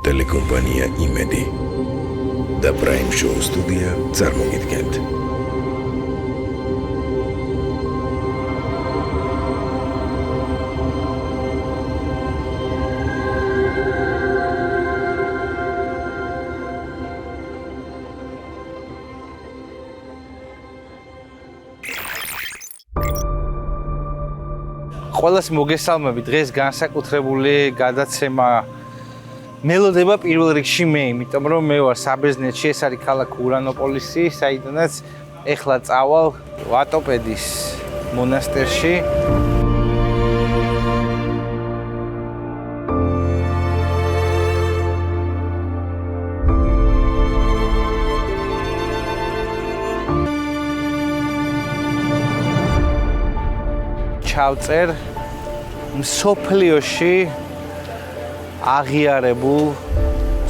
ტელეკომპანია იმედი და პრაიმ შოუ სტუდია წარმოგიდგენთ. ყველას მოგესალმებით. დღეს განსაკუთრებული გადაცემა მელოდება პირველ რიგში მე, იმიტომ რომ მე ვარ საბერძნეთში, ეს არის ქალაქ ურანოპოლისი, საიდანაც ეხლა წავალ ვატოპედის მონასტერში. ჩავწერ მსოფლიოში აღიარებულ,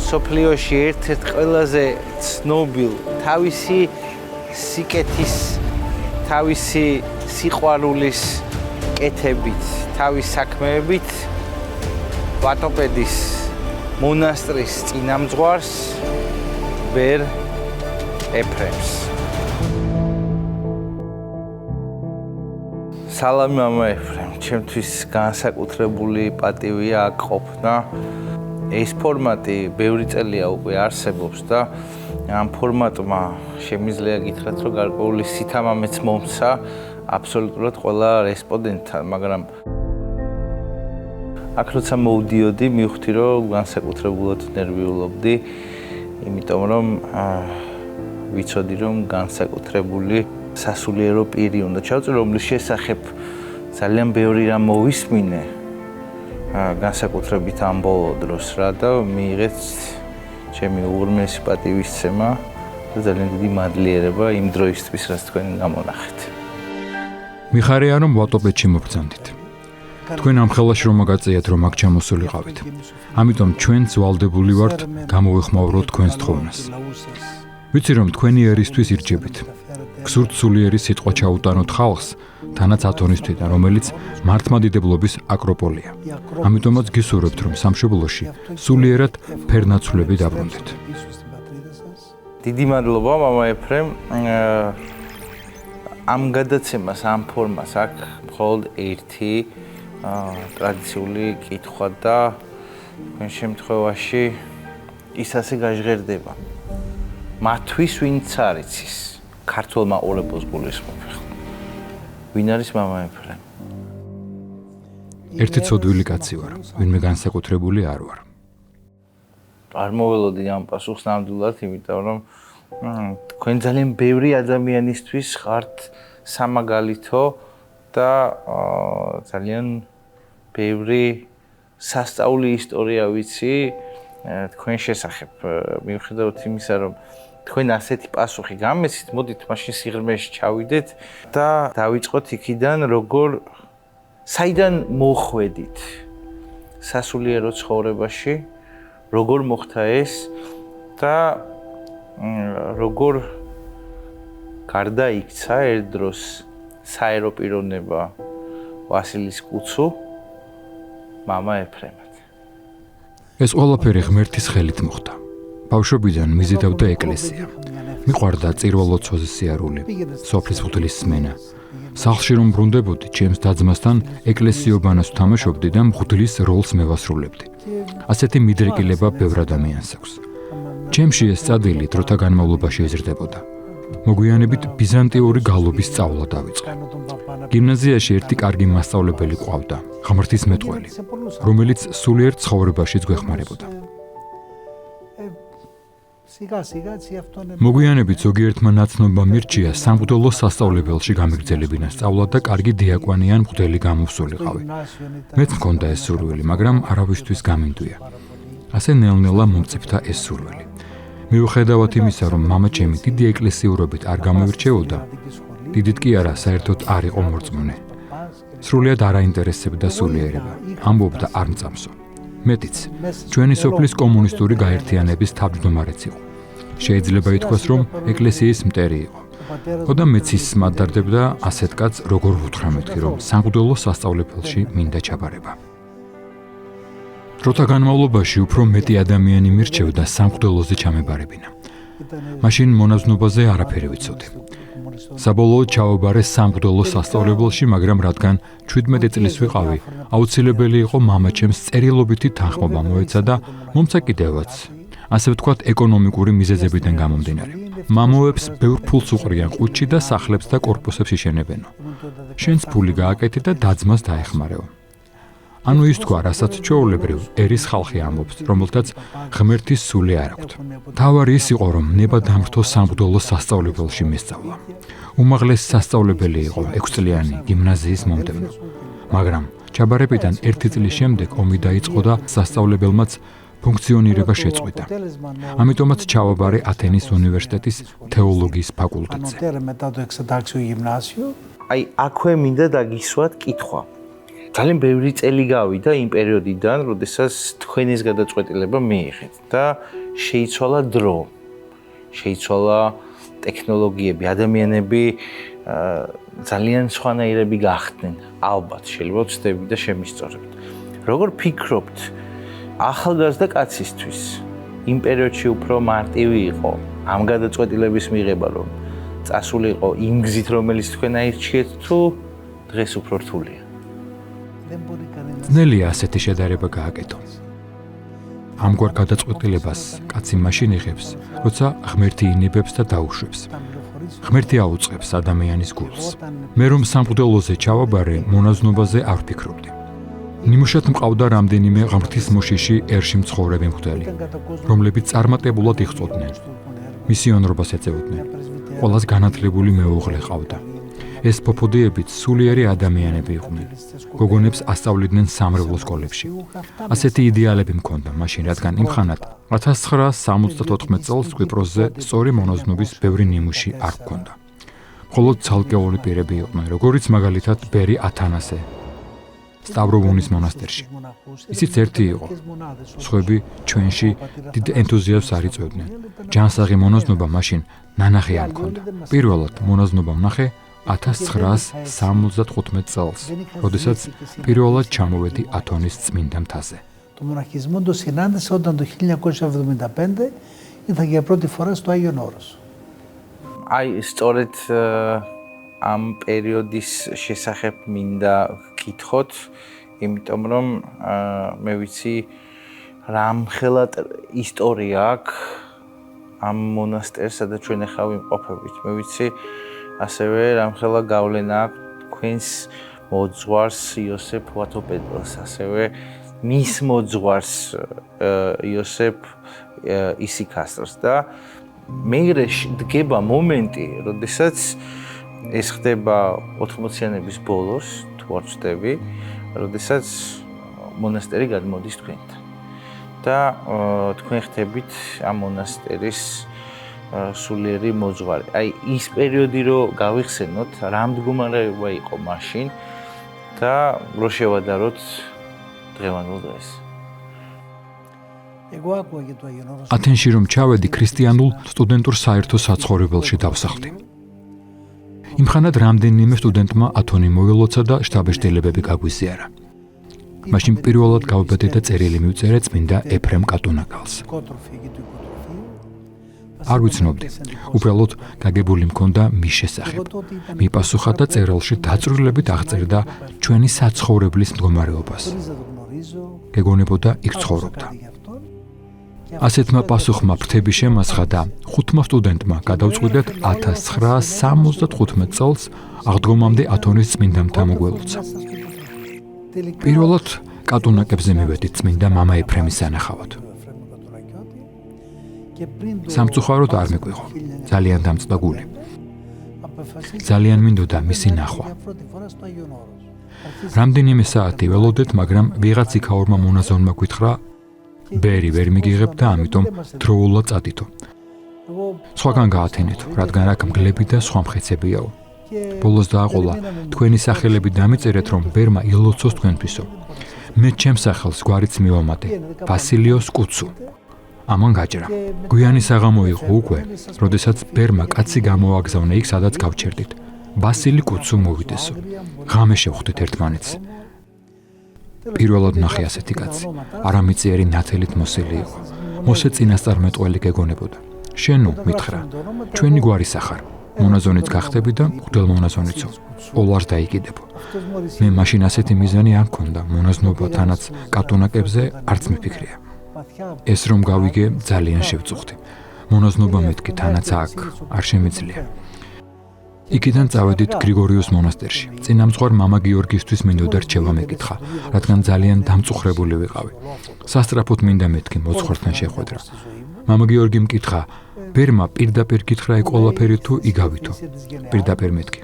მსოფლიოში ერთ-ერთ ყველაზე ცნობილ თავისი სიკეთის, თავისი სიყვარულის კეთებით, თავის საქმეებით ვატოპედის მონასტრის წინამძღვარს ვერ ეფრემს. სალამი მამა ეფრემ, ჩემთვის განსაკუთრებული პატივია აქ ყოფნა. ეს ფორმატი ბევრი წელია უკვე არსებობს და ამ ფორმატმა შემიძლია გითხრათ, რომ გარკვეული სითამამეც მომცა აბსოლუტურად ყველა რესპონდენტთან, მაგრამ აქ როცა მოვდიოდი, მივხვდი, რომ განსაკუთრებულად ნერვიულობდი, იმიტომ რომ ვიცოდი, რომ განსაკუთრებული სასულიერო პირი უნდა ჩავწერ, რომლის შესახებ ძალიან ბევრი რამ მოვისმინე განსაკუთრებით ამ ბოლო დროს რა და მიიღეთ ჩემი უღრმესი პატივისცემა და ძალიან დიდი მადლიერება იმ დროისთვის, რაც თქვენ გამონახეთ. მიხარია რომ ვატოპედში მობრძანდით. თქვენ ამ ხელაში რომ მოგაწიათ რომ აქ ჩამოსულიყავით. ამიტომ ჩვენც ვალდებული ვართ გამოვეხმაუროთ თქვენს თხოვნას. ვიცი რომ თქვენი ერისთვის ირჩებით. გსურთ სულიერი სიტყვა ჩაუტანოთ ხალხს, თანაც ათონის თვიდან, რომელიც მართლმადიდებლობის აკროპოლია. ამიტომაც გისურვებთ, რომ სამშობლოში სულიერად ფერნაცვლები დაბრუნდეთ. დიდი მადლობა, მამა ეფრემ. ამ გადაცემას, ამ ფორმას აქვს მხოლოდ ერთი ტრადიციული კითხვა და თქვენ შემთხვევაში ის ასე გაჟღერდება. მათვის ვინც არ იცის. ქართულ მაყურებელს გულისხმობ. ვინ არის მამა ეფრემ? ერთი ცოდვილი კაცი ვარ, ვინმე განსაკუთრებული არ ვარ. არ მოველოდი ამ პასუხს ნამდვილად, იმიტომ რომ თქვენ ძალიან ბევრი ადამიანისთვის ხართ სამაგალითო და ძალიან ბევრი სასწაული ისტორია ვიცი თქვენ შესახებ. მიუხედავად იმისა, რომ თქვენ ასეთი პასუხი გამეცით, მოდით მაშინ სიღრმეში ჩავიდეთ და დავიწყოთ იქიდან, საიდან მოხვედით სასულიერო ცხოვრებაში, როგორ მოხდა ეს და როგორ გარდაიქცა ერთ დროს საერო პიროვნება ვასილის კუცუ მამა ეფრემად. ეს ყველაფერი ღმერთის ხელით მოხდა. ბავშვობიდან მიზიდავდა ეკლესია. მიყვარდა წირვა-ლოცვაზე სიარული, სოფლის ღვთლის სმენა. სახლში რომ ბრუნდებოდი, ჩემს და-ძმასთან ეკლესიობანას ვთამაშობდი და მღვდლის როლს მევასრულებდი. ასეთი მიდრეკილება ბევრ ადამიანს აქვს. ჩემში ეს წადილი დროთა განმავლობაში ეზრდებოდა. მოგვიანებით ბიზანტიური გალობის სწავლა დავიწყე. გიმნაზიაში ერთი კარგი მასწავლებელი ყავდა, ღმრთისმეტყველი, რომელიც სულიერ ცხოვრებაშიც გვეხმარებოდა. მოგვიანებით ზოგიერთმა ნაცნობმა მირჩია სამღვდელო სასწავლებელში გამიგრძელებინა სწავლა და კარგი დიაკვანი ან მღვდელი გამოსულიყავი. მეც მქონდა ეს სურვილი, მაგრამ არავისთვის გამინდვია. ასე ნელ-ნელა მომწიფდა ეს სურვილი. მიუხედავად იმისა, რომ მამა ჩემი დიდი ეკლესიურობით არ გამოირჩეოდა, დიდით კი არა, საერთოდ არ იყო მორწმუნე. სრულიად არ აინტერესებდა სულიერება, ამბობდა არ მწამსო. მეტიც, ჩვენი სოფლის კომუნისტური გაერთიანების თავმჯდომარეც იყო. შეიძლება ითქვას, რომ ეკლესიის მტერი იყო. ხოდა მეც ის მადარდებდა ასეთ კაცს, როგორ ვუთხრა მეთქი, რომ სამღვდელო სასწავლებელში მინდა ჩაბარება. დროთა განმავლობაში უფრო მეტი ადამიანი მირჩევდა სამღვდელოზე ჩამებარებინა. მაშინ მონაზნობაზე არაფერი ვიცოდი. საბოლოოდ ჩავაბარე სამღვდელო სასწავლებელში, მაგრამ რადგან 17 წლის ვიყავი, აუცილებელი იყო მამაჩემს წერილობითი თანხმობა მოეცა და მომცა კიდევაც. ასე ვთქვათ, ეკონომიკური მიზეზებიდან გამომდინარე. მამოებს ბევრ ფულს უყრიან ყუთში და სახლებს და კორპუსებს იშენებენო. შენს ფული გააკეთე და დაძმას დაეხმარეო. ანუ ის თქვა, რასაც ჩვეულებრივ ერის ხალხი ამბობს, რომელთაც ღმერთის სული არ აქვთ. თავარი ის იყო, რომ ნება დამრთო სამღვდელო სასწავლებელში მისწავლა. უმაღლესი სასწავლებელი იყო 6 წლიანი გიმნაზიის მომდევნო. მაგრამ ჩაბარებიდან 1 წლის შემდეგ ომი დაიწყო და სასწავლებელმაც ფუნქციონირება შეწყვიტა. ამიტომაც ჩავაბარე ათენის უნივერსიტეტის თეოლოგიის ფაკულტეტზე. აი, აქვე მინდა დაგისვათ კითხვა. ძალიან ბევრი წელი გავიდა იმ პერიოდიდან, როდესაც თქვენის გადაწყვეტილება მიიღეთ და შეიცვალა დრო, შეიცვალა ტექნოლოგიები, ადამიანები ძალიან სხვანაირები გახდნენ. ალბათ, შეიძლება ვცდები და შემისწორებთ. როგორ ფიქრობთ, ახალგაზრდა კაცისთვის იმ პერიოდში უფრო მარტივი იყო ამ გადაწყვეტილების მიღება, რომ წასულიყო იმ გზით, რომელიც თქვენ აირჩიეთ, თუ დღეს უფრო რთულია? ძნელია ასეთი შედარება გააკეთო. ამგვარ გადაწყვეტილებას კაცი მაშინ იღებს, როცა ღმერთი ინებებს და დაუშვებს. ღმერთი აუწყებს ადამიანის გულს. მე რომ სამღვდელოზე ჩავაბარე, მონაზნობაზე არ ვფიქრობდი. ნიმუშად მყავდა რამდენიმე ღმრთისმოშიში ერში მცხოვრები მღვდელი, რომლებიც წარმატებულად იხწოდნენ. მისიონრობას ეწეოდნენ. ყველას განათლებული მეუღლე ყავდა. ეს ფოფოდიებიც სულიერი ადამიანები იყვნენ. გოგონებს ასწავლიდნენ სამრევლო სკოლებში. ასეთი იდეალები მქონდა მაშინ, რადგან იმხანად 1974 წელს კვიპროსზე სწორი მონაზნობის ბევრი ნიმუში არ ჰქონდა. მხოლოდ ცალკეული პირები იყვნენ, როგორიც მაგალითად ბერი ათანასე სტავროვონის მონასტერში. ისიც ერთი იყო. სხვები ჩვენში დიდ ენთუზიაზმს არ იწვევდნენ. ჯანსაღი მონაზნობა მაშინ ნანახი არ მქონდა. პირველად მონაზნობა ვნახე 1975 წელს, როდესაც პირველად ჩამოვედი ათონის წმინდა მთაზე. Το μοναχισμό το συνάντησε όταν το 1975 ήρθα για πρώτη φορά στο Άγιον Όρος. აი, სწორედ ამ პერიოდის შესახებ მინდა გკითხოთ, იმიტომ რომ მე ვიცი რამხელა ისტორია აქვს ამ მონასტერს, სადაც ჩვენ ახლა ვიმყოფებით. მე ვიცი ასევე რამხელა გავლენა აქვს თქვენს მოძღვარს იოსებ ვათოპედელს, ასევე მის მოძღვარს იოსებ ისიქასტრს და მერე დგება მომენტი, როდესაც ეს ხდება 80-იანების ბოლოს, თუ არ ვცდები, როდესაც მონასტერი გადმოდის თქვენთან. და თქვენ ხდებით ამ მონასტერის სულიერი მოძღვარი. აი, ის პერიოდი რო გავიხსენოთ, რა მდგომარეობა იყო მაშინ და რო შევადაროთ დღევანდელ დღეს. ათენში რომ ჩავედი, ქრისტიანულ სტუდენტურ საერთო საცხოვრებელში დავსახლდი. იმხანად რამდენიმე სტუდენტმა ათონი მოველოცა და შთაბეჭდილებები გაგვიზიარა. მაშინ პირველად გავბედე და წერილი მივწერე წმინდა ეფრემ კატუნაკალს. არ ვიცნობდი, უბრალოდ გაგებული მქონდა მის შესახებ. მიპასუხა და წერილში დაწვრილებით აღწერდა ჩვენი საცხოვრებლის მდგომარეობას. გეგონებოდა იქ ცხოვრობდა. ასეთმა პასუხმა ფრთები შემასხა და 5 სტუდენტმა გადავწყვიტეთ 1975 წელს აღდგომამდე ათონის წმინდა მთა მოგველოცა. პირველად კატუნაკებზე მივედით წმინდა მამა ეფრემის სანახავად. სამწუხაროდ არ მეკვიღო, ძალიან დამწყდა გული. ძალიან მინდოდა მისი ნახვა. რამდენიმე საათი ველოდეთ, მაგრამ ვიღაც იქაურმა მონაზონმა გითხრა, ბერი ვერ მიგიღებ და ამიტომ დროულად წადითო. სხვაგან გაათენეთო, რადგან აქ მგლები და სხვა მხეცებიაო. ბოლოს დააყოლა, თქვენი სახელები დამიწერეთ, რომ ბერმა ილოცოს თქვენთვისო. მე ჩემს სახელს გვარიც მივამატე, ვასილიოს კუცუ. ამან გაჭრა. გვიანი საღამო იყო უკვე, როდესაც ბერმა კაცი გამოაგზავნა იქ, სადაც გავჩერდით. ვასილი კუცუ მოვიდესო. ღამე შევხვდით ერთმანეთს. პირველად ნახე ასეთი კაცი. არამიწიერი ნათელით მოსილი იყო. მოსე წინასწარმეტყველი გეგონებოდა. შენო მითხრა, ჩვენი გვარისა ხარ. მონაზონიც გახდები და მღვდელმონაზონიცო. ოლარს დაიკიდებო. მე მაშინ ასეთი მიზანი არ მქონდა, მონაზნობა თანაც კატონაკებზე არც მიფიქრია. ეს რომ გავიგე, ძალიან შევწუხდი. მონაზნობა მეთქი თანაც აქ არ შემიძლია. იქიდან წავედით გრიგორიოს მონასტერში. წინამძღვარ მამა გიორგისთვის მინდოდა რჩევა მეკითხა, რადგან ძალიან დამწუხრებული ვიყავი. სასწრაფოდ მინდა მეთქი მოძღვართან შეხვედრა. მამა გიორგი მკითხა, ბერმა პირდაპირ გითხრა ეგ ყველაფერი თუ იგავითო. პირდაპირ მეთქი.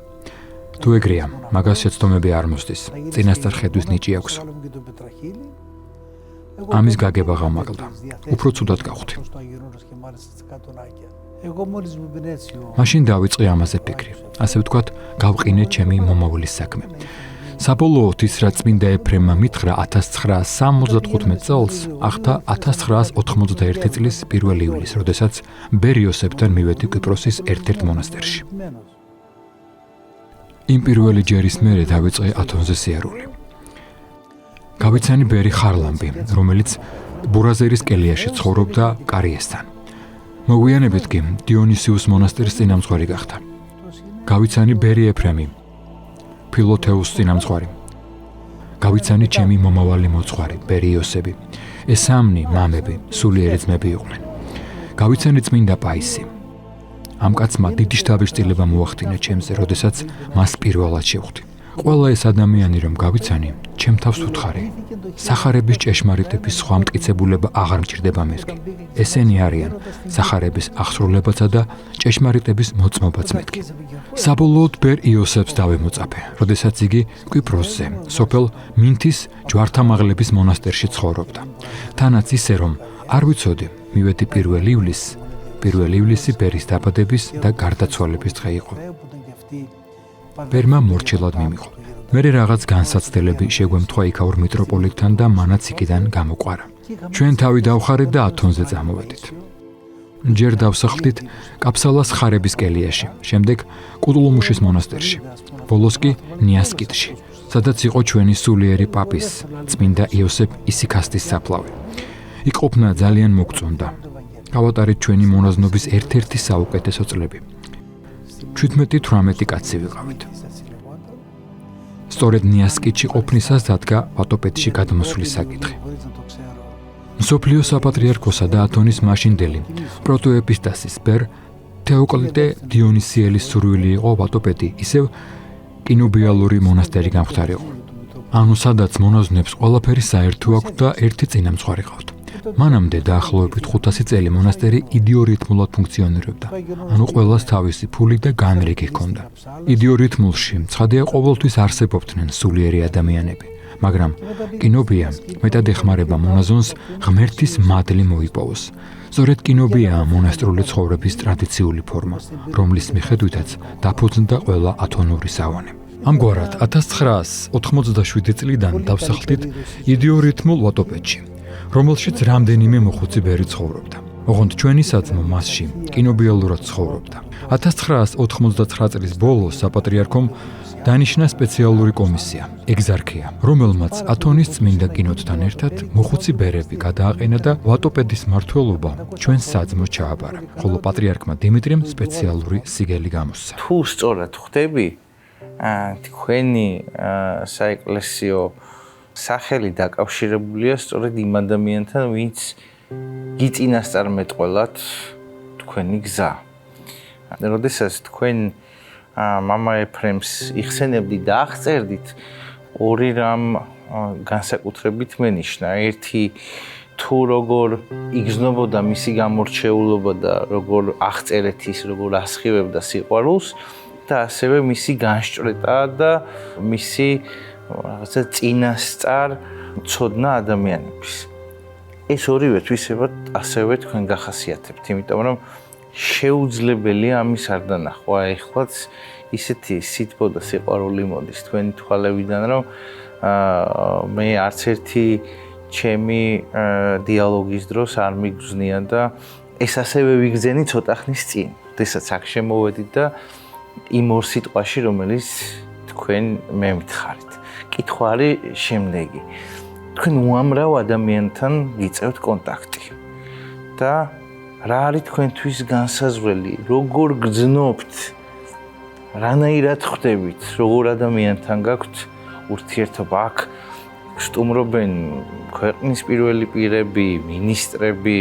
თუ ეგრეა, მაგას შეცდომები არ მოსდის. წინასწარ ხედვის ნიჭი აქვს. ამის გაგება ღამაყდა. უფრო ცუდად გავხდი. მაშინ დავიწყე ამაზე ფიქრი. ასე ვთქვათ, გავყინე ჩემი მომავლის საქმე. საბოლოოდ ის რაც წმინდა ეფრემმა მითხრა 1975 წელს, ახდა 1991 წლის 1 ივლისს, როდესაც ბერ იოსებთან მივედი კვიპროსის ერთ-ერთ მონასტერში. იმ პირველი ჯერის მერე დავიწყე ათონზე სიარული. გავიცანი ბერი ხარლამბი, რომელიც ბურაზერის კელიაში ცხოვრობდა კარიესთან. მოგვიანებით კი დიონისიუს მონასტერის წინამძღვარი გახდა. გავიცანი ბერი ეფრემი, ფილოთეუს წინამძღვარი. გავიცანი ჩემი მომავალი მოძღვარი, ბერი იოსები. ეს სამნი მამები, სულიერი ძმები იყვნენ. გავიცანი წმინდა პაისი. ამ კაცმა დიდი შთაბეჭდილება მოახდინა ჩემზე, როდესაც მას პირველად შევხვდი. ყველა ეს ადამიანი რომ გავიცანი, ჩემ თავს ვუთხარი. სახარების ჭეშმარიტების სხვა მტკიცებულება აღარ მჭირდება მეთქი. ესენი არიან სახარების აღსრულებაცა და ჭეშმარიტების მოწმობაც მეთქი. საბოლოოდ ბერ იოსებს დავემოწაფე, როდესაც იგი კვიპროსზე, სოფელ მინთის ჯვართამაღლების მონასტერში ცხოვრობდა. თანაც ისე რომ არ ვიცოდი, მივედი 1 ივლისს. 1 ივლისი ბერის დაბადების და გარდაცვალების დღე იყო. ბერმა მორჩილად მიმიღო. მერე რაღაც განსაცდელები შეგვემთხვა იქაურ მიტროპოლიტთან და მანაც იქიდან გამოყვარა. ჩვენ თავი დავხარეთ და ათონზე წამოვედით. ჯერ დავსახლდით კაფსალას ხარების კელიაში, შემდეგ კუდლუმუშის მონასტერში, ბოლოს კი ნიასკიტში, სადაც იყო ჩვენი სულიერი პაპის, წმინდა იოსებ ისიქასტის საფლავი. იქ ყოფნა ძალიან მოგწონდა. გავატარეთ ჩვენი მონაზნობის ერთ-ერთი საუკეთესო წლები. 17-18 კაცი ვიყავით. სწორედ ნიასკიტში ყოფნისას დადგა ვატოპედში გადმოსვლის საკითხი. მსოფლიო საპატრიარქოსა და ათონის მაშინდელი პროტოეპისტასის ბერ თეოკლიდე დიონისიელის სურვილი იყო ვატოპედი, ისევ კინობიალური მონასტერი გამხდარიყო. ანუ სადაც მონაზვნებს ყველაფერი საერთო აქვს და ერთი წინამძღვარი ყავთ. მანამდე დაახლოებით 500 წელი მონასტერი იდიორითმულად ფუნქციონირებდა. ანუ ყველას თავისი ფული და განრიგი ჰქონდა. იდიორითმულში ცხადია ყოველთვის არსებობდნენ სულიერი ადამიანები, მაგრამ კინობია მეტად ეხმარება მონაზონს ღმერთის მადლი მოიპოვოს. სწორედ კინობიაა მონასტრული ცხოვრების ტრადიციული ფორმა, რომლის მიხედვითაც დაფუძნდა ყველა ათონური სავანი. ამგვარად 1987 წლიდან დავსახლდით იდიორითმულ ვატოპედში, რომელშიც რამდენიმე მოხუცი ბერი ცხოვრობდა. ოღონდ ჩვენი საძმო მასში კინობიალურად ცხოვრობდა. 1989 წლის ბოლოს საპატრიარქომ დანიშნა სპეციალური კომისია, ეგზარქია, რომელმაც ათონის წმინდა კინოდთან ერთად მოხუცი ბერები გადააყენა და ვატოპედის მმართველობა ჩვენს საძმოს ჩააბარა, ხოლო პატრიარქმა დიმიტრიმ სპეციალური სიგელი გამოსცა. თუ სწორად ხვდები, თქვენი საეკლესიო სახელი დაკავშირებულია სწორედ იმ ადამიანთან, ვინც გიწინასწარმეტყველათ თქვენი გზა. როდესაც თქვენ მამა ეფრემს იხსენებდით და აღწერდით, ორი რამ განსაკუთრებით მენიშნა. ერთი, თუ როგორ იგრძნობოდა მისი გამორჩეულობა და როგორ აღწერეთ ის, როგორ ასხივებდა სიყვარულს და ასევე მისი განსჭრეტა და მისი რაღაცა წინასწარ ცოდნა ადამიანების. ეს ორივე თვისებად ასევე თქვენ გახასიათებთ, იმიტომ რომ შეუძლებელია ამის არ დანახვა. ეხლაც ისეთი სითბო და სიყვარული მოდის თქვენი თვალებიდან, რომ მე არც ერთი ჩემი დიალოგის დროს არ მიგრძნია და ეს ასევე ვიგრძენი ცოტა ხნის წინ, როდესაც აქ შემოვედით და იმ ორ სიტყვაში, რომელიც თქვენ მე მითხარით. კითხვა არის შემდეგი. თქვენ უამრავ ადამიანთან გიწევთ კონტაქტი და რა არის თქვენთვის განსაზღვრელი, როგორ გძნობთ, რანაირად ხვდებით, როგორ ადამიანთან გაქვთ ურთიერთობა აქ სტუმრობენ ქვეყნის პირველი პირები, მინისტრები,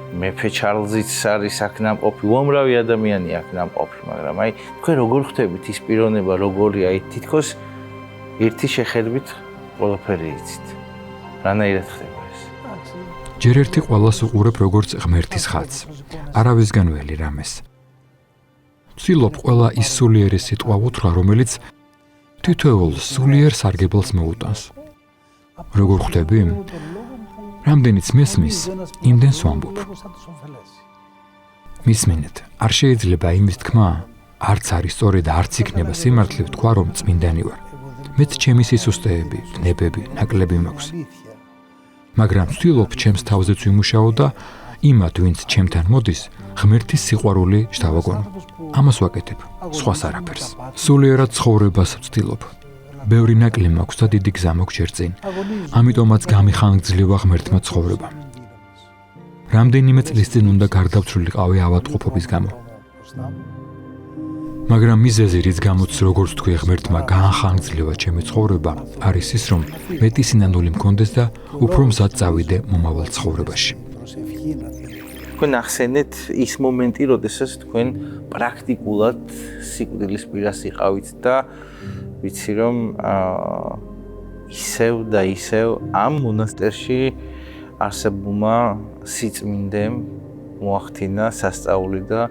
მეფე ჩარლზიც არის აქ ნამყოფი, უამრავი ადამიანი აქ ნამყოფი, მაგრამ აი თქვენ როგორ ხვდებით ის პიროვნება, როგორია, აი თითქოს ერთი შეხედვით ყველაფერი იცით. რანაირად ხდება ეს? ჯერ ერთი ყველას უყურებ როგორც ღმერთის ხატს, არავისგან ველი რამეს. ვცდილობ ყველა ის სულიერი სიტყვა უთხრა, რომელიც თითოეულ სულიერ სარგებელს მოუტანს. როგორ ხვდები? რამდენიც მესმის, იმდენს ვამბობ. მისმინეთ, არ შეიძლება იმის თქმა, არც არის სწორი და არც იქნება სიმართლე ვთქვა, რომ წმინდანი ვარ. მეც ჩემი სისუსტეები, ნებები, ნაკლები მაქვს. მაგრამ ვცდილობ ჩემს თავზეც ვიმუშაო და იმათ, ვინც ჩემთან მოდის, ღმერთის სიყვარული შევაგონო. ამას ვაკეთებ, სხვას არაფერს. სულიერად ცხოვრებას ვცდილობ. ბევრი ნაკლი მაქვს და დიდი გზა მაქვს ჯერ წინ. ამიტომაც გამიხანგძლევა ღმერთმა ცხოვრება. რამდენიმე წლის წინ უნდა გარდავცვლილიყავი ავადმყოფობის გამო. მაგრამ მიზეზი, რის გამოც როგორც თქვი ღმერთმა გაახანგძლევა ჩემი ცხოვრება, არის ის, რომ მეტი სინანული მქონდეს და უფრო მზად წავიდე მომავალ ცხოვრებაში. თქვენ ახსენეთ ის მომენტი, როდესაც თქვენ პრაქტიკულად სიკვდილის პირას იყავით და ვიცი რომ ისევ და ისევ ამ მონასტერში არსებულმა სიწმინდემ მოახდინა სასწაული და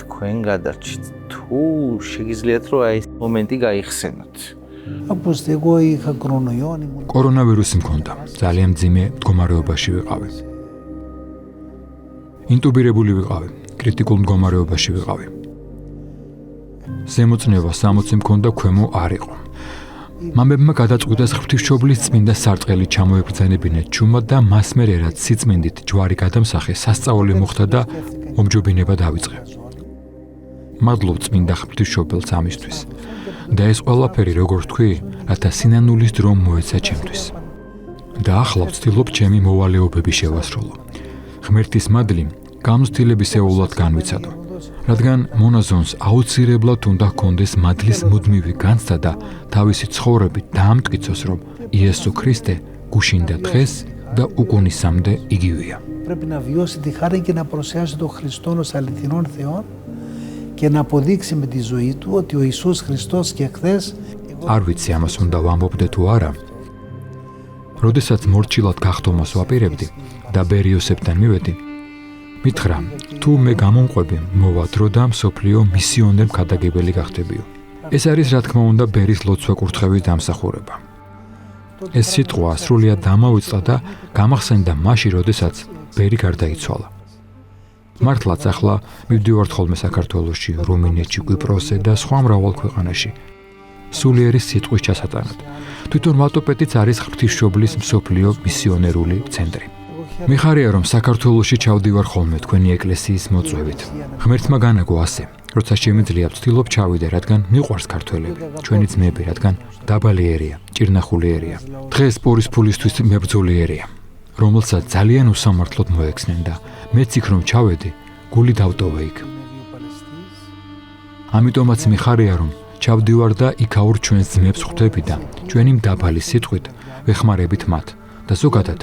თქვენ გადარჩით. თუ შეგიძლიათ რომ აი ეს მომენტი გაიხსენოთ. კორონავირუსი მქონდა, ძალიან მძიმე მდგომარეობაში ვიყავი. ინტუბირებული ვიყავი, კრიტიკულ მდგომარეობაში ვიყავი. ზემოწნევა 60 მქონდა, ქვემო არ იყო. მამებმა გადაწყვიტეს ღვთისმშობლის წმინდა სარტყელი ჩამოებრძანებინათ ჩუმად და მას მერე რაც სიწმინდით ჯვარი გადამსახე, სასწაული მოხდა და მომჯობინება დავიწყე. მადლობ წმინდა ღვთისმშობელს ამისთვის. და ეს ყველაფერი როგორ თქვი, რათა სინანულის დრო მოეცა ჩემთვის. და ახლა ვცდილობ ჩემი მოვალეობები შევასრულო. ღმერთის მადლი გამოცდილების ეულად განვიცადო. რადგან მონაზონს აუცილებლად უნდა ჰქონდეს მადლის მუდმივი განცდა და თავისი ცხოვრებით დაამტკიცოს, რომ იესო ქრისტე გუშინდა დღეს და უკუნისამდე იგივეა. Πρέπει να βιώσει τη χάρη και να προσιάσει τον Χριστό ως αληθινόν Θεόν και να αποδείξει με τη ζωή του ότι ο Ιησούς Χριστός και χθες. არ ვიცი ამას უნდა ვამბობდე თუ არა. როდესაც მორჩილად გახდომას ვაპირებდი და ბერიოსებთან მივედი, მითხრა, თუ მე გამომყვები, მოვა დრო და მსოფლიო მისიონერ ქადაგებელი გახდებიო. ეს არის რა თქმა უნდა ბერის ლოცვა კურთხევის დამსახურება. ეს სიტყვა სრულიად დამავიწყდა და გამახსენდა მაშინ, როდესაც ბერი გარდაიცვალა. მართლაც ახლა მივდივართ ხოლმე საქართველოში, რუმინეთში, კვიპროსზე და სხვა მრავალ ქვეყანაში. სულიერი სიტყვის ჩასატანად. თვითონ ვატოპედიც არის ღვთისმშობლის მსოფლიო მისიონერული ცენტრი. მიხარია რომ საქართველოში ჩავდივარ ხოლმე თქვენი ეკლესიის მოწვევით. ღმერთმა განაგო ასე, როცა შემიძლია ვცდილობ ჩავიდე, რადგან მიყვარს ქართველები, ჩვენი ძმები, რადგან დაბალი ერია, ჭირნახული ერია. დღეს პორის ფულისთვის მებრძოლი ერია, რომელსაც ძალიან უსამართლოდ მოექცნენ და მეც იქ რომ ჩავედი, გული დავტოვე იქ. ამიტომაც მიხარია რომ ჩავდივარ და იქაურ ჩვენს ძმებს ხვდები და ჩვენი მდაბალი სიტყვით ვეხმარებით მათ. და ზოგადად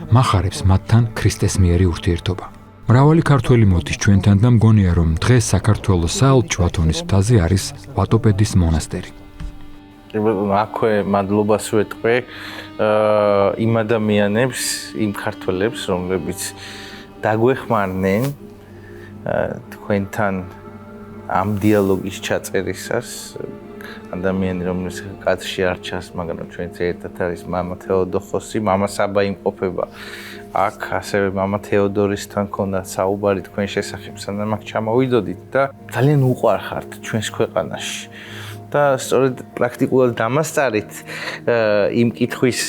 მახარებს მათთან ქრისტეს მიერი ურთიერთობა. მრავალი ქართველი მოდის ჩვენთან და მგონია რომ დღეს საქართველოს საელჩო ათონის მთაზე არის ვატოპედის მონასტერი. აქვე მადლობას ვეთქვი იმ ადამიანებს, იმ ქართველებს, რომლებიც დაგვეხმარნენ თქვენთან ამ დიალოგის ჩაწერისას. ადამიანი რომელიც კაცში არ ჩანს, მაგრამ ჩვენც ერთად არის მამა თეოდოხოსი, მამა საბა იმყოფება აქ, ასევე მამა თეოდორისთან ქონდა საუბარი თქვენ შესახებ, სანამ აქ ჩამოვიდოდით და ძალიან უყვარხართ ჩვენს ქვეყანაში. და სწორედ პრაქტიკულად დამასწარით იმ კითხვის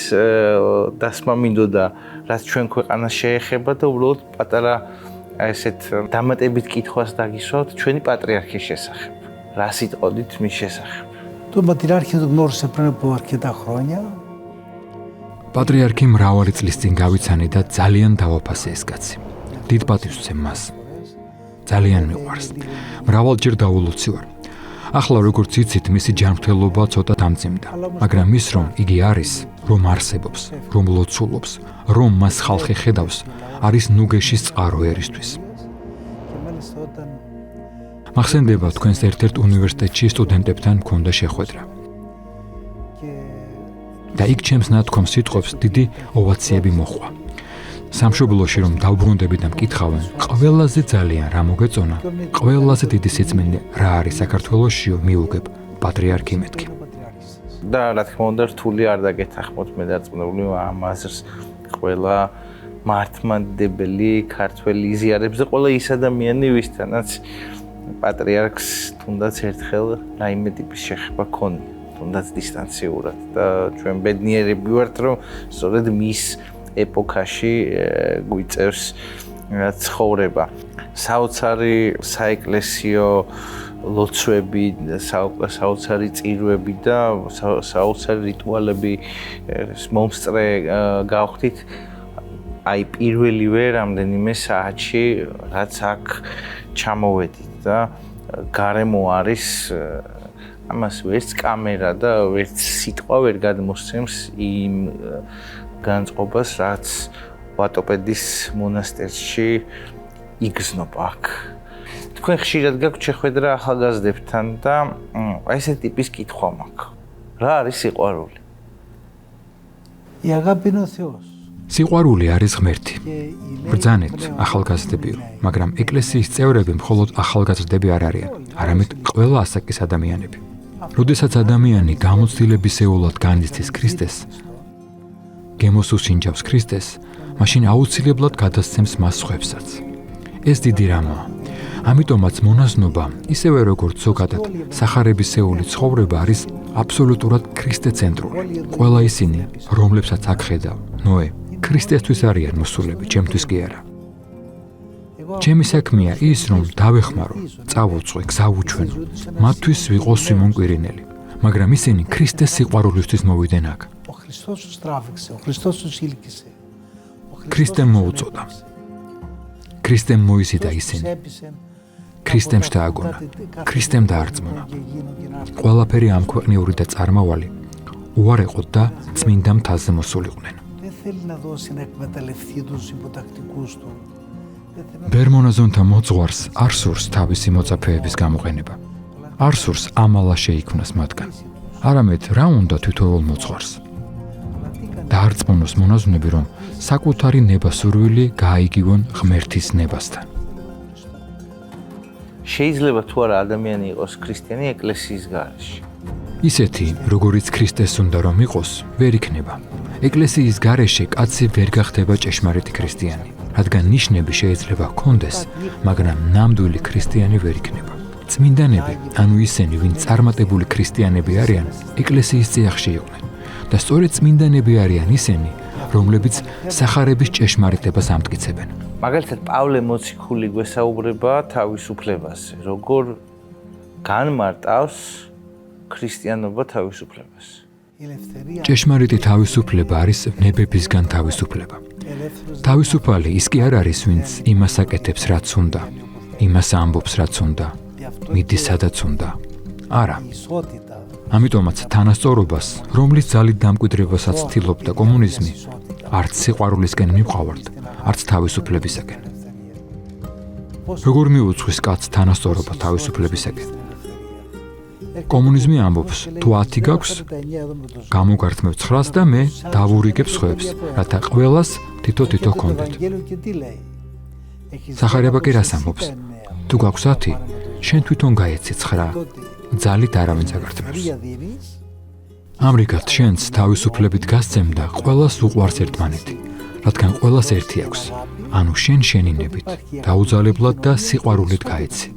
დასმა მინდოდა, რაც ჩვენ ქვეყანას შეეხება და უბრალოდ პატარა ესეთ დამატებით კითხვას დაგისვათ ჩვენი პატრიარქის შესახებ. რა სიტყოდით მის შესახებ? Τον Πατριάρχη τον γνώρισε πριν από αρκετά χρόνια. პატრიარქი მრავალი წლის წინ გავიცანე და ძალიან დავაფასე ეს კაცი. დიდ პატივს ვცემ მას. ძალიან მიყვარს. მრავალჯერ დავულოცი ვარ. ახლა როგორც იცით, მისი ჯანმრთელობა ცოტა დამძიმდა, მაგრამ ის რომ იგი არის, რომ არსებობს, რომ ლოცულობს, რომ მას ხალხი ხედავს, არის ნუგეშის წყარო ერისთვის. მახსენდება თქვენს ერთ-ერთ უნივერსიტეტში სტუდენტებთან მქონდა შეხვედრა. და იქ ჩემს ნათქვამ სიტყვებს დიდი ოვაციები მოჰყვა. სამშობლოში რომ დავბრუნდები და მკითხავენ, ყველაზე ძალიან რა მოგეწონა, ყველაზე დიდი სიწმინდე რა არის საქართველოსშიო მიუგებ პატრიარქი მეთქი. და რა თქმა უნდა რთული არ დაგეთანხმოთ მე დარწმუნებული ამ აზრს ყველა მართლმადიდებელი ქართველი იზიარებს და ყველა ის ადამიანი ვისთანაც პატრიარქს თუნდაც ერთხელ რაიმე ტიპის შეხება ქონია, თუნდაც დისტანციურად და ჩვენ ბედნიერები ვართ რომ სწორედ მის ეპოქაში გვიწევს ცხოვრება. საოცარი საეკლესიო ლოცვები, საოცარი წირვები და საოცარი რიტუალები მომსწრე გავხდით აი პირველივე რამდენიმე საათში რაც აქ ჩამოვედით და გარემო არის ამას ვერც კამერა და ვერც სიტყვა ვერ გადმოსცემს იმ განწყობას რაც ვატოპედის მონასტერში იგრძნობა აქ. თქვენ ხშირად გაქვთ შეხვედრა ახალგაზრდებთან და აი ესეთი ტიპის კითხვა მაქვს. რა არის სიყვარული? Η αγάπη είναι ο Θεός. სიყვარული არის ღმერთი. ბრძანეთ ახალგაზრდებიო, მაგრამ ეკლესიის წევრები მხოლოდ ახალგაზრდები არ არიან, არამედ ყველა ასაკის ადამიანები. როდესაც ადამიანი გამოცდილებისეულად განიცდის ქრისტეს, გემოს უსინჯავს ქრისტეს, მაშინ აუცილებლად გადასცემს მას სხვებსაც. ეს დიდი რამაა. ამიტომაც მონაზნობა, ისევე როგორც ზოგადად სახარებისეული ცხოვრება არის აბსოლუტურად ქრისტეცენტრული. ყველა ისინი, რომლებსაც აქ ხედავ, ნოე, ქრისტესთვის არიან მოსულები, ჩემთვის კი არა. ჩემი საქმეა ის, რომ დავეხმარო, წავუწყო, გზავუჩვენო, მათთვის ვიყო სიმონკვირინელი, მაგრამ ისინი ქრისტეს სიყვარულისთვის მოვიდნენ აქ. Ο Χριστός τους τράβηξε, ο Χριστός τους ήλκησε. ქრისტემ მოუწოდა. ქრისტემ მოიზიდა ისინი. ქრისტემ შთააგონა. ქრისტემ დაარწმუნა. ყველაფერი ამ ქვეყნიური და წარმავალი უარეყოდ და წმინდა მთაზე მოსულიყვნენ. Δεν θέλει να δώσει να εκμεταλλευτεί τους υποτακτικούς του. ბერმონაზონთა მოძღვარს არ სურს თავისი მოწაფეების გამოყენება. არ სურს ამალა შეიქმნას მათგან. არამედ რა უნდა თითოეულ მოძღვარს? დაარწმუნოს მონაზვნები, რომ საკუთარი ნებასურვილი გაიგივონ ღმერთის ნებასთან. შეიძლება თუ არა ადამიანი იყოს ქრისტიანი ეკლესიის გარეშე. ისეთი, როგორიც ქრისტეს უნდა რომ იყოს, ვერ იქნება. ეკლესიის გარეშე კაცი ვერ გახდება ჭეშმარიტი ქრისტიანი, რადგან ნიშნები შეიძლება ჰქონდეს, მაგრამ ნამდვილი ქრისტიანი ვერ იქნება. წმინდანები, ანუ ისინი, ვინც წარმატებული ქრისტიანები არიან, ეკლესიის წიაღში იყვნენ. და სწორედ წმინდანები არიან ისინი, რომლებიც სახარების ჭეშმარიტებას ამტკიცებენ. მაგალითად, პავლე მოციქული გვესაუბრება თავისუფლებაზე, როგორ განმარტავს ქრისტიანობა თავისუფლებას. ჭეშმარიტი თავისუფლება არის ნებებისგან თავისუფლება. თავისუფალი ის კი არ არის, ვინც იმას აკეთებს, რაც უნდა, იმას ამბობს, რაც უნდა, მიდის სადაც უნდა. არა. ამიტომაც თანასწორობას, რომლის ძალით დამკვიდრებასაც ცდილობდა კომუნიზმი, არც სიყვარულისკენ მივყავართ, არც თავისუფლებისაკენ. როგორ მიუძღვის კაცს თანასწორობა თავისუფლებისაკენ? კომუნიზმი ამბობს, თუ 10 გაქვს, გამოგართმევ 9-ს და მე დავურიგებ სხვებს, რათა ყველას თითო-თითო ჰქონდეთ. სახარება კი რას ამბობს? თუ გაქვს 10, შენ თვითონ გაეცი 9. ძალით არავინ წაგართმევს. ამრიგად შენს თავისუფლებით გასცემ და ყველას უყვარს ერთმანეთი, რადგან ყველას ერთი აქვს, ანუ შენ შენინებით, დაუძალებლად და სიყვარულით გაეცი.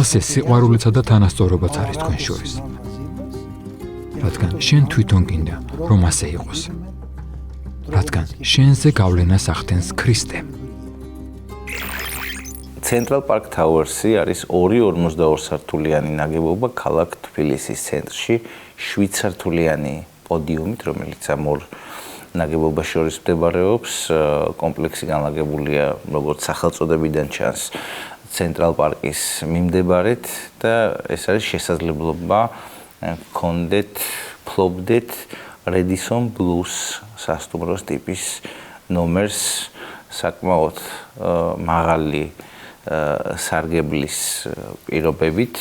ასე სიყვარულიცა და თანასწორობაც არის თქვენ შორის. რადგან შენ თვითონ გინდა, რომ ასე იყოს. რადგან შენზე გავლენას ახდენს ქრისტე. Central Park Towers-ი არის 2 42 სართულიანი ნაგებობა ქალაქ თბილისის ცენტრში, შვიდსართულიანი პოდიუმით, რომელიც ამ ორ ნაგებობას შორის მდებარეობს. კომპლექსი განლაგებულია როგორც სახელწოდებიდან ჩანს ცენტრალ პარკის მიმდებარედ და ეს არის შესაძლებლობა გქონდეთ, ფლობდეთ Redison Blues სასტუმროს ტიპის ნომერს საკმაოდ მაღალი სარგებლის პირობებით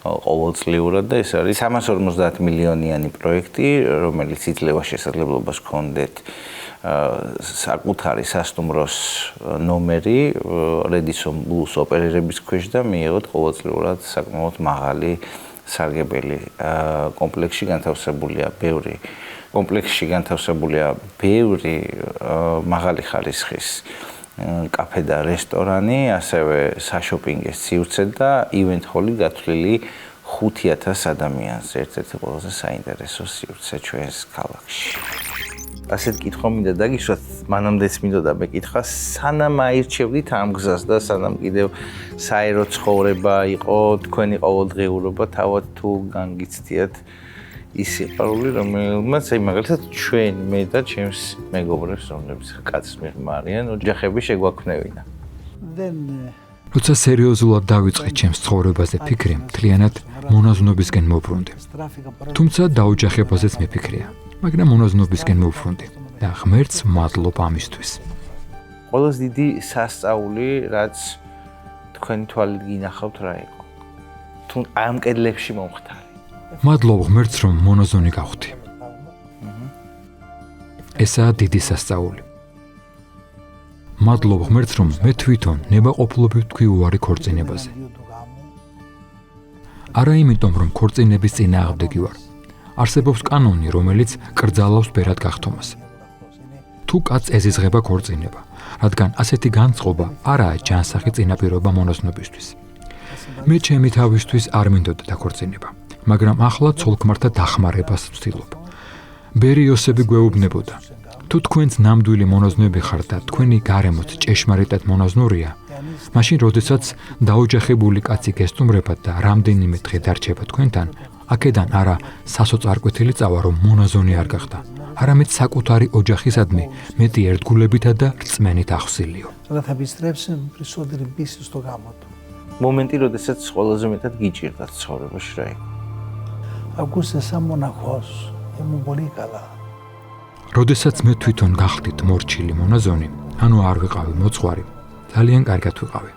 ყოველწლიურად და ეს არის 350 მილიონიანი პროექტი, რომელიც იძლევა შესაძლებლობას გქონდეთ საკუთარი სასტუმროს ნომერი Redison Blues ოპერირების ქვეშ და მიიღოთ ყოველწლიურად საკმაოდ მაღალი სარგებელი. კომპლექსში განთავსებულია ბევრი მაღალი ხარისხის კაფე და რესტორანი, ასევე საშოპინგის სივრცე და ივენთ ჰოლი გათვლილი 5000 ადამიანს, ერთ-ერთი ყველაზე საინტერესო სივრცე ჩვენს ქალაქში. ასეთ კითხვა მინდა დაგიშვათ, მანამდეც მინდოდა მეკითხა, სანამ აირჩევდით ამ გზას და სანამ კიდევ საერო ცხოვრება იყო, თქვენი ყოველდღიურობა, თავად თუ განგიცდიათ ის სიყვარული, რომელმაც მაგალითად ჩვენ, მე და ჩემს მეგობრებს, რომლებიც კაცს მიღმა არიან, ოჯახები შეგვაქმნევინა. როცა სერიოზულად დავიწყე ჩემს ცხოვრებაზე ფიქრი, მთლიანად მონაზვნობისკენ მოვბრუნდი. თუმცა დაოჯახებაზეც მეფიქრია, მაგრამ მონაზვნობისკენ მოვბრუნდი და ღმერთს მადლობ ამისთვის. ყველაზე დიდი სასწაული, რაც თქვენი თვალით გინახავთ რა იყო? თუ ამ კედლებში მომხდარი. მადლობ ღმერთს, რომ მონაზონი გავხდი. ესაა დიდი სასწაული. მადლობ ღმერთს, რომ მე თვითონ ნებაყოფლობით თქვი უარი ქორწინებაზე. არა იმიტომ, რომ ქორწინების წინააღმდეგი ვარ. არსებობს კანონი, რომელიც კრძალავს ბერად გახთომას. თუ კაცს ეზიზღება ქორწინება, რადგან ასეთი განწყობა არაა ჯანსაღი წინაპირობა მონაზვნებისთვის. მე ჩემი თავისთვის არ მინდოდა დაქორწინება, მაგრამ ახლა ცოლ-ქმართა დახმარებას ვცდილობ. ბერი იოსები გვეუბნებოდა, თუ თქვენც ნამდვილი მონაზვნები ხართ და თქვენი გარემოც ჭეშმარიტად მონაზვნურია, მაშინ როდესაც დაოჯახებული კაცი გესტუმრებათ და რამდენიმე დღე დარჩება თქვენთან, აქედან არა სასოწარკვეთილი წავა, რომ მონაზონი არ გახდა, არამედ საკუთარი ოჯახისადმი მეტი ერთგულებითა და რწმენით ახსილიო. მომენტი, როდესაც ყველაზე მეტად გიჭირდათ ცხოვრებაში რა იყო? როდესაც მე თვითონ გახდით მორჩილი მონაზონი, ანუ არ ვიყავი მოძღვარი, ძალიან კარგად ვიყავი.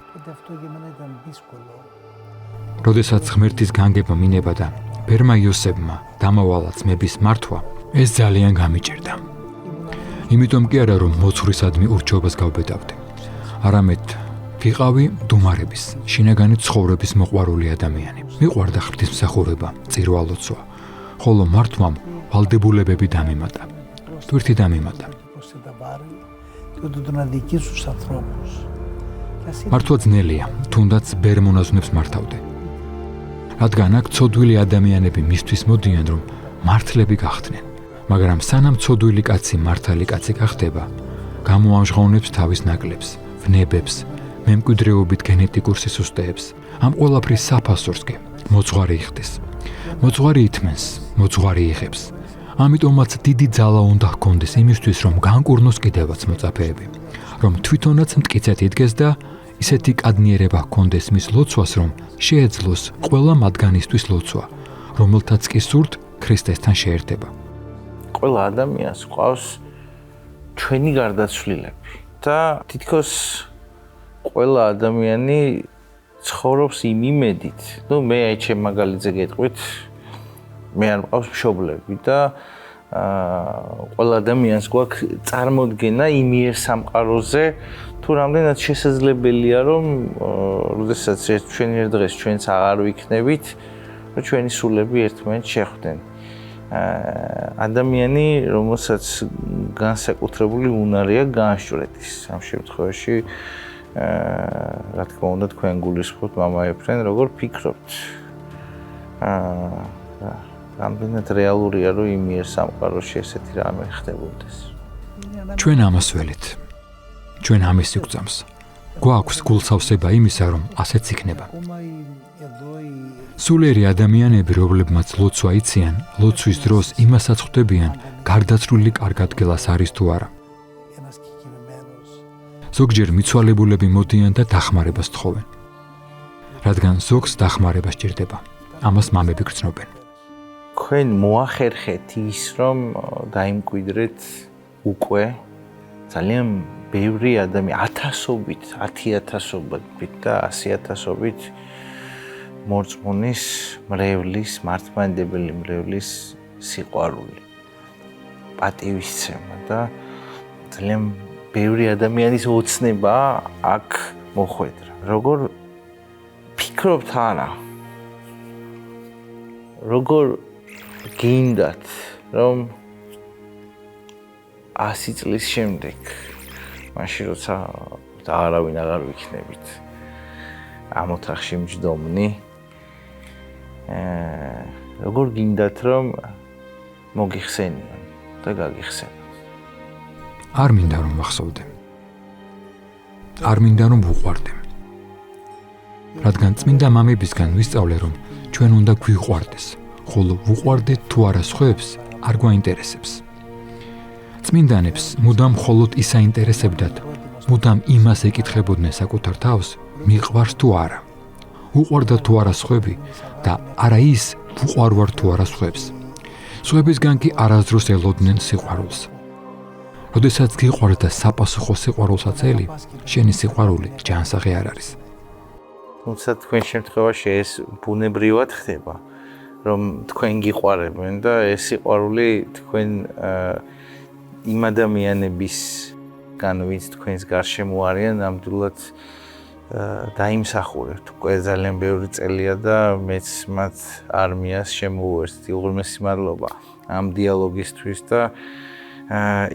როდესაც ღმერთის განგება მინება და ბერმა იოსებმა დამავალა ძმების მართვა, ეს ძალიან გამიჭირდა. იმიტომ კი არა, რომ მოძღვრისადმი ურჩეობას გავბედავდი, არამედ ვიყავი მდუმარების, შინაგანი ცხოვრების მოყვარული ადამიანი. მიყვარდა ღვთისმსახურება, წირვა-ლოცვა, ხოლო მართვამ ვალდებულებები დამემატა. თვირთი დამემატა. მართვა ძნელია, თუნდაც ბერ მონაზვნებს მართავდე. რადგან აქ ცოდვილი ადამიანები მისთვის მოდიან, რომ მართლები გახდნენ, მაგრამ სანამ ცოდვილი კაცი მართალი კაცი გახდება, გამოამჟღავნებს თავის ნაკლებს, ვნებებს, მემკვიდრეობით გენეტიკურ სისუსტეებს, ამ ყველაფრის საფასურს კი მოძღვარი იხდის. მოძღვარი ითმენს, მოძღვარი იღებს. ამიტომაც დიდი ძალა უნდა ჰქონდეს იმისთვის, რომ განკურნოს კიდევაც მოწაფეები, რომ თვითონაც მტკიცედ იდგეს და ისეთი კადნიერება ჰქონდეს მის ლოცვას, რომ შეეძლოს ყველა მათგანისთვის ლოცვა, რომელთაც კი სურთ ქრისტესთან შეერთება. ყველა ადამიანს ყავს ჩვენი გარდაცვლილები და თითქოს ყველა ადამიანი ცხოვრობს იმ იმედით, მე აი ჩემ მაგალითზე გეტყვით, მე არ მყავს მშობლები და ყველა ადამიანს გვაქვს წარმოდგენა იმიერ სამყაროზე, თუ რამდენად შესაძლებელია, რომ როდესაც ჩვენი ერთ დღეს ჩვენც აღარ ვიქნებით, ჩვენი სულები ერთმანეთს შეხვდნენ. ადამიანი, რომელსაც განსაკუთრებული უნარია განშვრეთის. ამ შემთხვევაში რა თქმა უნდა თქვენ გულისხმობთ მამა ეფრენ, როგორ ფიქრობთ? რამდენად რეალურია, რომ იმიერ სამყაროში ესეთი რამე ხდებოდეს. ჩვენ ამას ველით. ჩვენ ამის ვიგზავს. გვაქვს გულსავსება იმისა, რომ ასეც იქნება. სულიერი ადამიანები, რომლებმაც ლოცვა იციან, ლოცვის დროს იმასაც ხვდებიან, გარდაცვლილი კარგ ადგილას არის თუ არა. ზოგჯერ მიცვალებულები მოდიან და დახმარებას თხოვენ. რადგან ზოგს დახმარება სჭირდება. ამას მამები გრძნობენ. თქვენ მოახერხეთ ის, რომ დაიმკვიდრეთ უკვე ძალიან ბევრი ადამიანი, ათასობით, 10,000-ობით და 100,000-ობით მორწმუნის, მრევლის, მართლმადიდებელი მრევლის სიყვარული, პატივისცემა და ძალიან ბევრი ადამიანის ოცნება აქ მოხვედრა. როგორ ფიქრობთ არა? როგორ გინდათ, რომ 100 წლის შემდეგ, მაშინ როცა არავინ აღარ ვიქნებით ამ ოთახში მჯდომნი, როგორ გინდათ, რომ მოგიხსენიონ და გაგიხსენოთ? არ მინდა რომ ვახსოვდე. არ მინდა რომ ვუყვარდე. რადგან წმინდა მამებისგან ვისწავლე, რომ ჩვენ უნდა გვიყვარდეს, ხოლო ვუყვარდეთ თუ არა სხვებს, არ გვაინტერესებს. წმინდანებს მუდამ მხოლოდ ის აინტერესებდათ, მუდამ იმას ეკითხებოდნენ საკუთარ თავს, მიყვარს თუ არა. უყვარდა თუ არა სხვები და არა ის, ვუყვარვარ თუ არა სხვებს. სხვებისგან კი არასდროს ელოდნენ სიყვარულს. როდესაც გიყვარს და საპასუხო სიყვარულსაც ელი, შენი სიყვარული ჯანსაღი არ არის. თუმცა თქვენ შემთხვევაში ეს ბუნებრივად ხდება, რომ თქვენ გიყვარებენ და ეს სიყვარული თქვენ იმ ადამიანებისგან, ვინც თქვენს გარშემო არიან, ნამდვილად დაიმსახურებთ. უკვე ძალიან ბევრი წელია და მეც მათ არმიას შემოვუერთდი. უღრმესი მადლობა ამ დიალოგისთვის და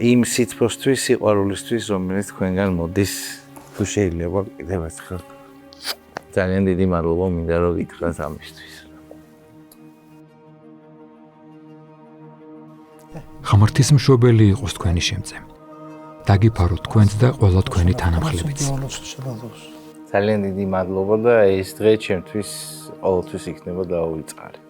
იმ სითბოსთვის, სიყვარულისთვის, რომელიც თქვენგან მოდის, თუ შეიძლება კიდევ ერთხელ. ძალიან დიდი მადლობა მინდა რომ გითხრათ ამისთვის. ღმრთისმშობელი იყოს თქვენი შემწე. დაგიფაროთ თქვენც და ყველა თქვენი თანამხლებიც. ძალიან დიდი მადლობა და ეს დღე ჩემთვის ყოველთვის იქნება დაუვიწყარი.